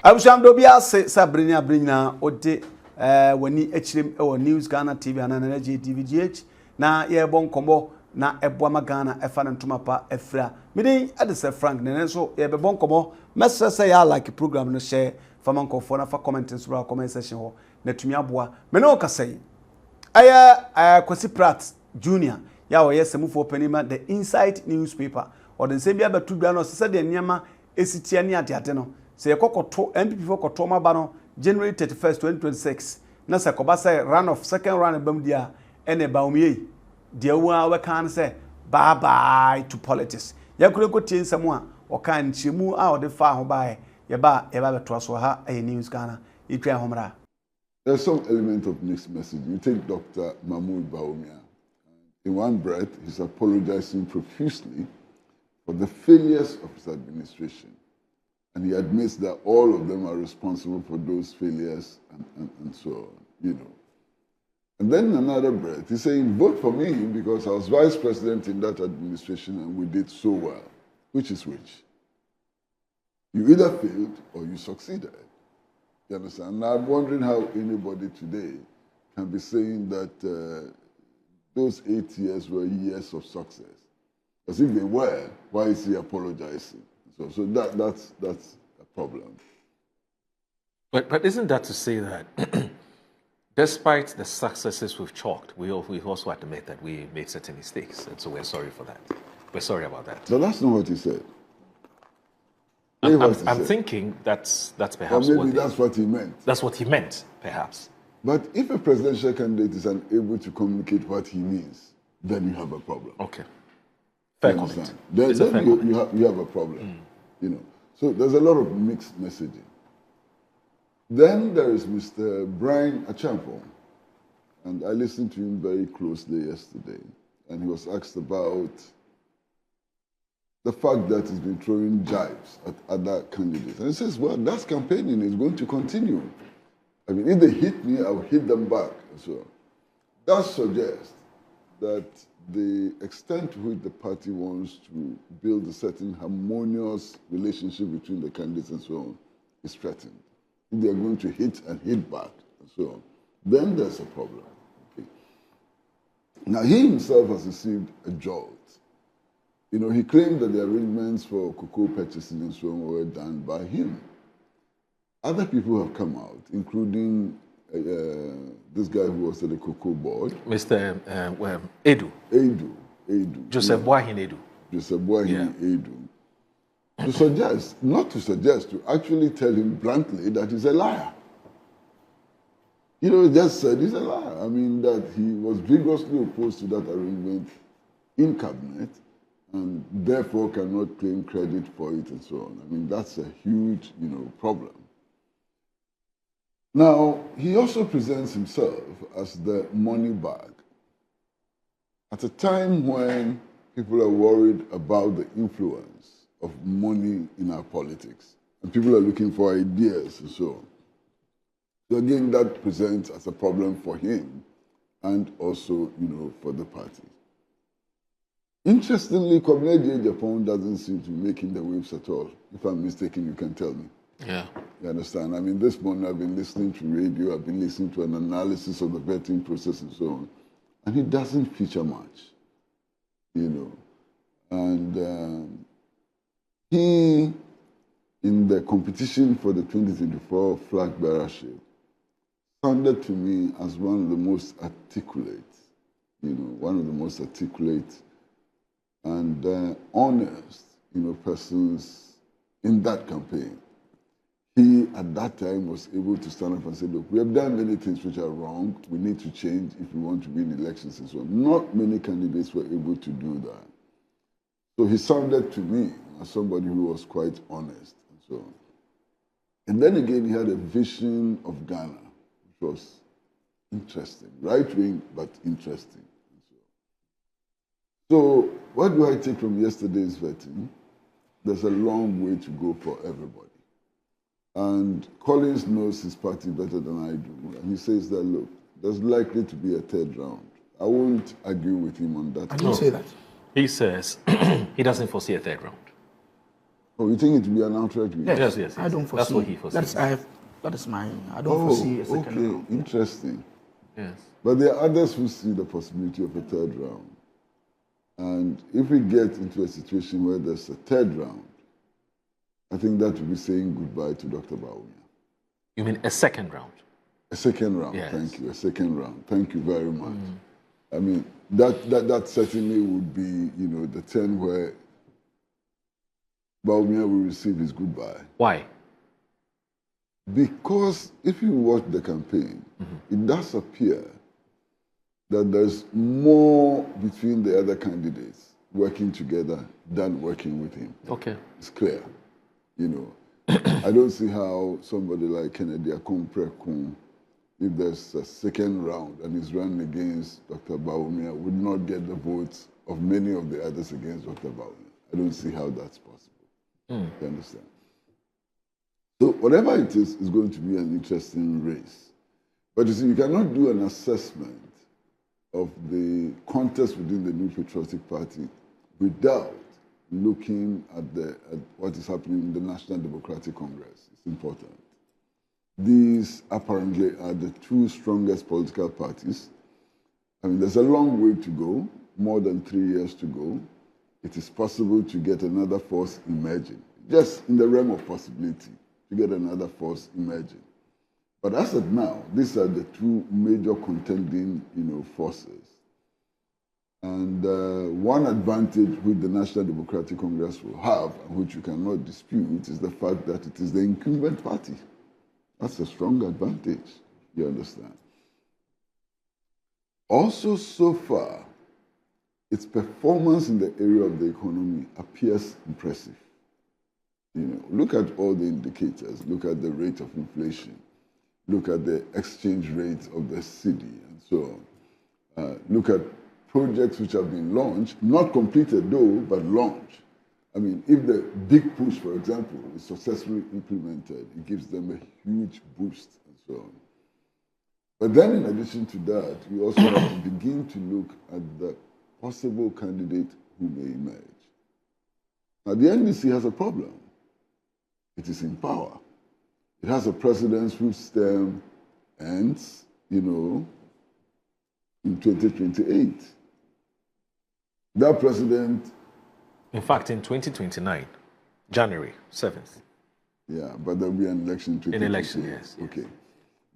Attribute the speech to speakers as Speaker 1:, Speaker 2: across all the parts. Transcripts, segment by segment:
Speaker 1: Abusham dobia se Sabrina Brina ode wani echirem e News Ghana TV and Agyei TV GH na ye bon kombo na eboama Ghana efa ntoma pa efra midin adese Frank nene so ye be bon kombo mesese ya like program no share fama nkofo na fa comment nsura comment section ho na tumi aboa me no kasai aya Kwesi Pratt Junior ya wo yes mufo panima the Inside newspaper or the same bia betu bia no se de nyama esitia ni ate no se yekokoto NPP for koto ma ba no January 31st 2026 na se koba say run of second round bam dia ene Bawumia dia wa we kan say bye bye to politics yakure ko tie nsam a o kan chiemu a o de fa ho ba ye ba beto so ha News Ghana itwa homra.
Speaker 2: There's some element of mixed message. You take Dr. Bawumia. In one breath, he's apologizing profusely for the failures of his administration. And he admits that all of them are responsible for those failures and so on, you know. And then in another breath, he's saying, vote for me because I was vice president in that administration and we did so well. Which is which? You either failed or you succeeded. You understand? Now I'm wondering how anybody today can be saying that those 8 years were years of success. Because if they were, why is he apologizing? So that's a problem.
Speaker 3: But isn't that to say that despite the successes we've chalked, we also admit that we made certain mistakes, and so we're sorry for that. We're sorry about that.
Speaker 2: So that's not what he said.
Speaker 3: I'm thinking that's perhaps
Speaker 2: or maybe that's what he meant.
Speaker 3: That's what he meant, perhaps.
Speaker 2: But if a presidential candidate is unable to communicate what he means, then you have a problem.
Speaker 3: Okay. Fair comment.
Speaker 2: Then you have a problem. You know. So there's a lot of mixed messaging. Then there is Mr. Brian Agyapong, and I listened to him very closely yesterday, and he was asked about the fact that he's been throwing jibes at other candidates. And he says, well, that's campaigning. It's going to continue. I mean, if they hit me, I'll hit them back. So that suggests that the extent to which the party wants to build a certain harmonious relationship between the candidates and so on is threatened. If they're going to hit and hit back and so on, then there's a problem. Okay. Now, he himself has received a jolt. You know, he claimed that the arrangements for cocoa purchasing and so on were done by him. Other people have come out, including this guy who was at the cocoa board.
Speaker 3: Mr. Edu.
Speaker 2: Edu.
Speaker 3: Joseph Boahin Edu.
Speaker 2: Joseph Boahin Edu. To actually tell him bluntly that he's a liar. You know, he just said he's a liar. I mean, that he was vigorously opposed to that arrangement in cabinet and therefore cannot claim credit for it and so on. I mean, that's a huge, problem. Now, he also presents himself as the money bag. At a time when people are worried about the influence of money in our politics, and people are looking for ideas and so on. So again, that presents as a problem for him and also, for the party. Interestingly, Agyapong doesn't seem to be making the waves at all. If I'm mistaken, you can tell me.
Speaker 3: Yeah.
Speaker 2: You understand? I mean, this morning I've been listening to radio, I've been listening to an analysis of the vetting process and so on, and he doesn't feature much, And he, in the competition for the 2024 flag bearership, sounded to me as one of the most articulate, and honest, persons in that campaign. He, at that time, was able to stand up and say, look, we have done many things which are wrong. We need to change if we want to win elections and so on. Not many candidates were able to do that. So he sounded to me as somebody who was quite honest and so on. And then again, he had a vision of Ghana, which was interesting. Right-wing, but interesting. So what do I take from yesterday's vetting? There's a long way to go for everybody. And Collins knows his party better than I do. And he says that, look, there's likely to be a third round. I won't argue with him on that.
Speaker 1: I didn't say that.
Speaker 3: He says he doesn't foresee a third round.
Speaker 2: Oh, you think it will be an outright win?
Speaker 3: Yes.
Speaker 4: I don't foresee.
Speaker 3: That's what he foresees.
Speaker 4: That is my. I don't foresee a second round.
Speaker 2: Interesting.
Speaker 3: Yes.
Speaker 2: But there are others who see the possibility of a third round. And if we get into a situation where there's a third round, I think that will be saying goodbye to Dr. Bawumia.
Speaker 3: You mean a second round?
Speaker 2: A second round,
Speaker 3: yes.
Speaker 2: Thank you. A second round. Thank you very much. I mean, that certainly would be, the turn where Bawumia will receive his goodbye.
Speaker 3: Why?
Speaker 2: Because if you watch the campaign, it does appear that there's more between the other candidates working together than working with him.
Speaker 3: Okay.
Speaker 2: It's clear. I don't see how somebody like Kennedy Akomprekun, if there's a second round and he's running against Dr. Bawumia, would not get the votes of many of the others against Dr. Bawumia. I don't see how that's possible. You understand? So whatever it is going to be an interesting race. But you see, you cannot do an assessment of the contest within the New Patriotic Party without looking at what is happening in the National Democratic Congress. It's important. These apparently are the two strongest political parties. I mean, there's a long way to go, more than 3 years to go. It is possible to get another force emerging, just in the realm of possibility, to get another force emerging. But as of now, these are the two major contending, forces. And one advantage which the National Democratic Congress will have, and which you cannot dispute, is the fact that it is the incumbent party. That's a strong advantage, you understand. Also, so far, its performance in the area of the economy appears impressive. Look at all the indicators. Look at the rate of inflation. Look at the exchange rate of the cedi and so on. Look at projects which have been launched, not completed though, but launched. I mean, if the big push, for example, is successfully implemented, it gives them a huge boost and so on. But then in addition to that, we also have to begin to look at the possible candidate who may emerge. Now, the NDC has a problem. It is in power. It has a president whose term ends, in 2028. That president...
Speaker 3: In fact, in 2029, January 7th.
Speaker 2: Yeah, but there'll be an election in 2028.
Speaker 3: An election, yes.
Speaker 2: Okay.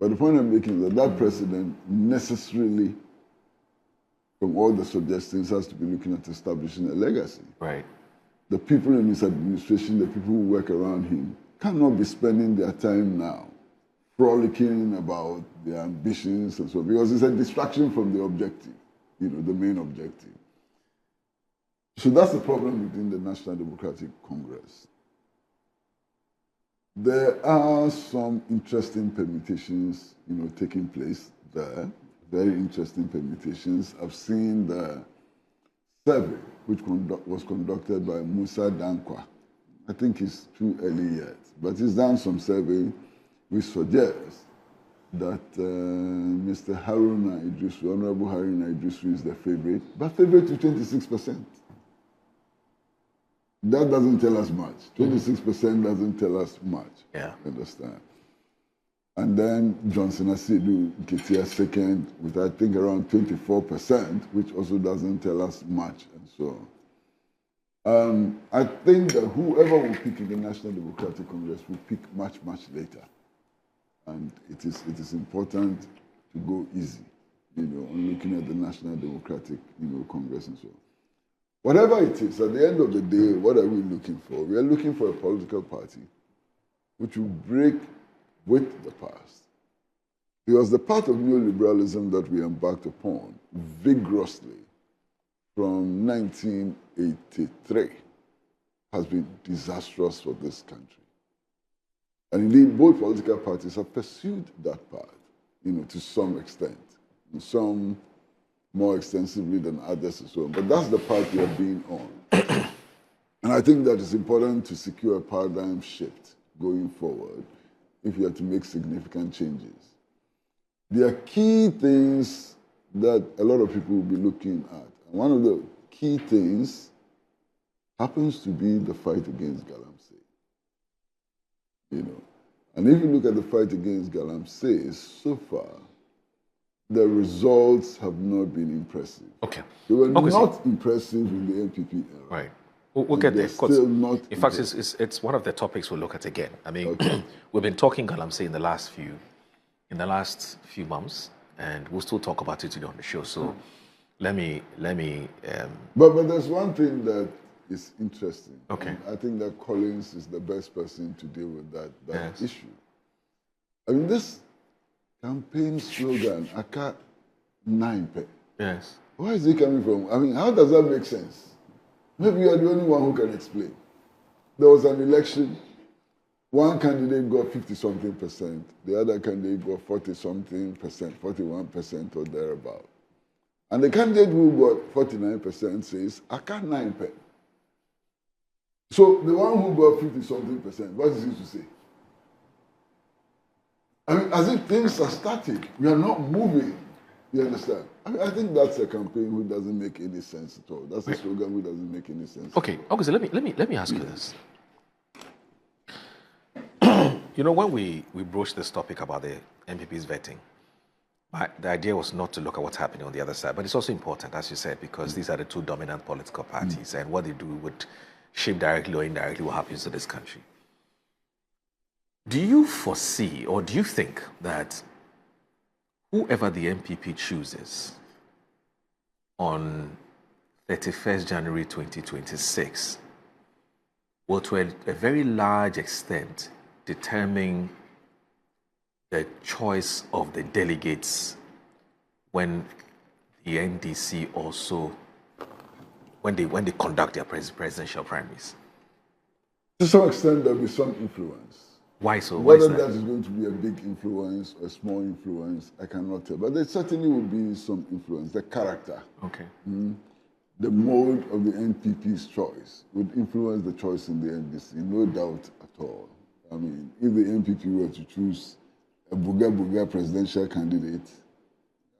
Speaker 2: But the point I'm making is that president necessarily, from all the suggestions, has to be looking at establishing a legacy.
Speaker 3: Right.
Speaker 2: The people in his administration, the people who work around him, cannot be spending their time now frolicking about their ambitions and so on, because it's a distraction from the objective, the main objective. So that's the problem within the National Democratic Congress. There are some interesting permutations, taking place there, very interesting permutations. I've seen the survey, which was conducted by Musa Dankwa. I think it's too early yet, but he's done some survey which suggests that Mr. Haruna Idrisu, Honorable Haruna Idrisu, is the favorite, but favorite to 26%. That doesn't tell us much. 26% doesn't tell us much.
Speaker 3: Yeah.
Speaker 2: Understand? And then Johnson Asidu Nketia second with, I think, around 24%, which also doesn't tell us much, and so on. I think that whoever will pick in the National Democratic Congress will pick much, much later. And it is important to go easy, on looking at the National Democratic, Congress and so on. Whatever it is, at the end of the day, what are we looking for? We are looking for a political party which will break with the past. Because the path of neoliberalism that we embarked upon vigorously from 1983 has been disastrous for this country. And indeed, both political parties have pursued that path, to some extent. Some more extensively than others and so on. But that's the path we have been on. And I think that it's important to secure a paradigm shift going forward if you have to make significant changes. There are key things that a lot of people will be looking at. And one of the key things happens to be the fight against Galamsey. You know, and if you look at the fight against Galamsey, so far, the results have not been impressive.
Speaker 3: Okay.
Speaker 2: They were not impressive in the NPP era.
Speaker 3: Right. We'll get there.
Speaker 2: Still not
Speaker 3: in fact, it's one of the topics we'll look at again. I mean, we've been talking Galamsey in the last few months, and we'll still talk about it today on the show. So let me.
Speaker 2: But there's one thing that is interesting.
Speaker 3: Okay.
Speaker 2: I think that Collins is the best person to deal with that
Speaker 3: Yes.
Speaker 2: issue. I mean, this campaign slogan, Aka 9P.
Speaker 3: Yes.
Speaker 2: Where is it coming from? I mean, how does that make sense? Maybe you are the only one who can explain. There was an election. One candidate got 50-something%. The other candidate got 40-something%, 41% or thereabout. And the candidate who got 49% says, I can't 9P. So the one who got 50-something%, what is he to say? I mean, as if things are static. We are not moving. You understand? I mean, I think that's a campaign who doesn't make any sense at all. That's a slogan who doesn't make any sense.
Speaker 3: Okay. So let me ask you this. You know, when we broached this topic about the NPP's vetting, the idea was not to look at what's happening on the other side, but it's also important, as you said, because these are the two dominant political parties, and what they do would shape directly or indirectly what happens to this country. Do you foresee, or do you think that whoever the NPP chooses on 31st January 2026 will to a very large extent determine the choice of the delegates when the NDC also, when they conduct their presidential primaries?
Speaker 2: To some extent, there will be some influence.
Speaker 3: Why so?
Speaker 2: Whether that is going to be a big influence or a small influence, I cannot tell. But there certainly will be some influence. The character, the mode of the NPP's choice would influence the choice in the NDC, no doubt at all. I mean, if the NPP were to choose a Buga presidential candidate,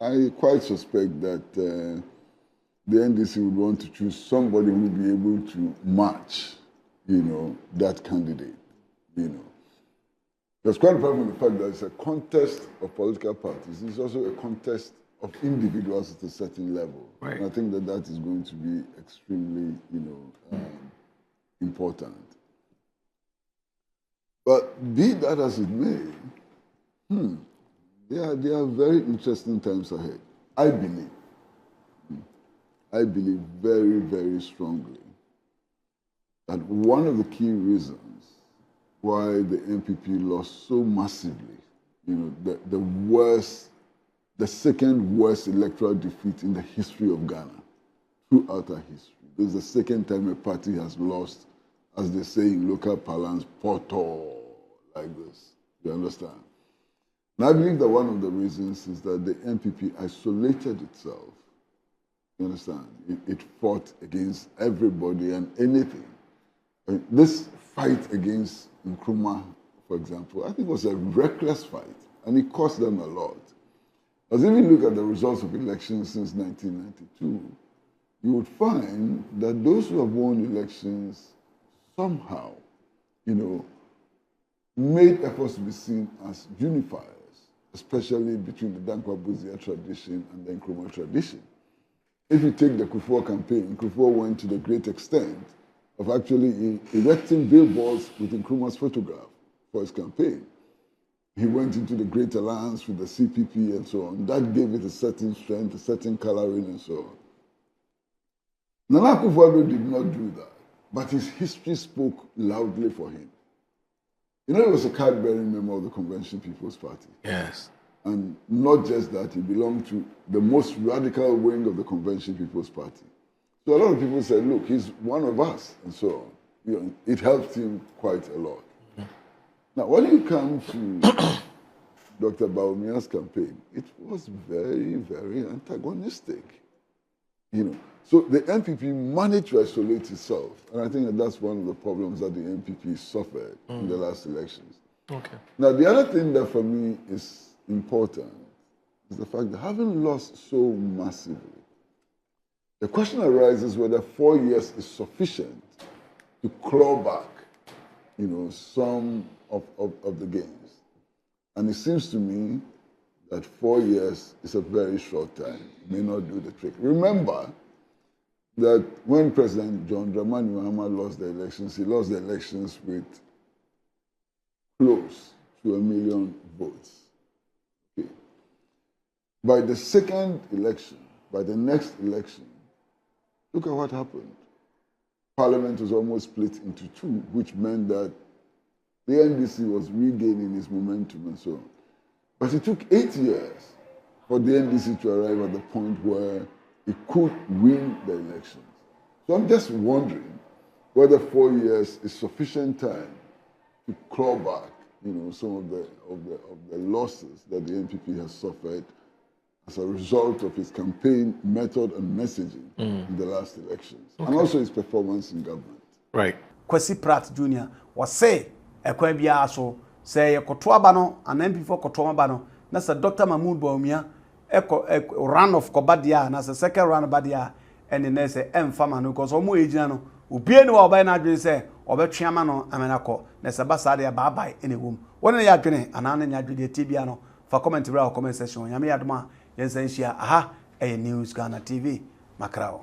Speaker 2: I quite suspect that the NDC would want to choose somebody who would be able to match, that candidate, There's quite apart from the fact that it's a contest of political parties, it's also a contest of individuals at a certain level.
Speaker 3: Right.
Speaker 2: And I think that is going to be extremely, important. But be that as it may, there are very interesting times ahead. I believe very, very strongly that one of the key reasons why the NPP lost so massively, the second worst electoral defeat in the history of Ghana, throughout our history. This is the second time a party has lost, as they say in local parlance, poto, like this. You understand? And I believe that one of the reasons is that the NPP isolated itself. You understand? It fought against everybody and anything. I mean, this fight against Nkrumah, for example, I think was a reckless fight, and it cost them a lot. As if you look at the results of elections since 1992, you would find that those who have won elections somehow, made efforts to be seen as unifiers, especially between the Dankwa-Buzia tradition and the Nkrumah tradition. If you take the Kufuor campaign, Kufuor went to the great extent of actually erecting billboards with Nkrumah's photograph for his campaign. He went into the Great Alliance with the CPP and so on. That gave it a certain strength, a certain coloring and so on. Nana Akufo-Addo did not do that, but his history spoke loudly for him. He was a card-bearing member of the Convention People's Party.
Speaker 3: Yes.
Speaker 2: And not just that, he belonged to the most radical wing of the Convention People's Party. So a lot of people said, look, he's one of us, and so on. It helped him quite a lot. Now, when you come to Dr. Bawumia's campaign, it was very, very antagonistic. So the NPP managed to isolate itself, and I think that's one of the problems that the NPP suffered in the last elections.
Speaker 3: Okay.
Speaker 2: Now, the other thing that for me is important is the fact that having lost so massively, The question arises whether 4 years is sufficient to claw back, some of the gains. And it seems to me that 4 years is a very short time. It may not do the trick. Remember that when President John Dramani Mahama lost the elections, he lost the elections with close to 1 million votes. Okay. By the second election, by the next election, look at what happened. Parliament was almost split into two, which meant that the NDC was regaining its momentum and so on. But it took 8 years for the NDC to arrive at the point where it could win the elections. So I'm just wondering whether 4 years is sufficient time to claw back, some of the losses that the NPP has suffered as a result of its campaign method and messaging in the last elections, and also its performance in government.
Speaker 1: Right. Kwesi Pratt Jr. was say ekwan bia so say yekoto aba no an NPP koto aba no na say Dr. Mahmoud Bawumia run of kobadia na say second run badia and na say emfama no because omo ejina no obie ni wa oba na adwen say obetweama no amenako na say basa de ba bai enewum wona ya adwene anana nya adwene tibia no fa comment bra comment section nyame yadoma yensan hia aha News Ghana TV makrao.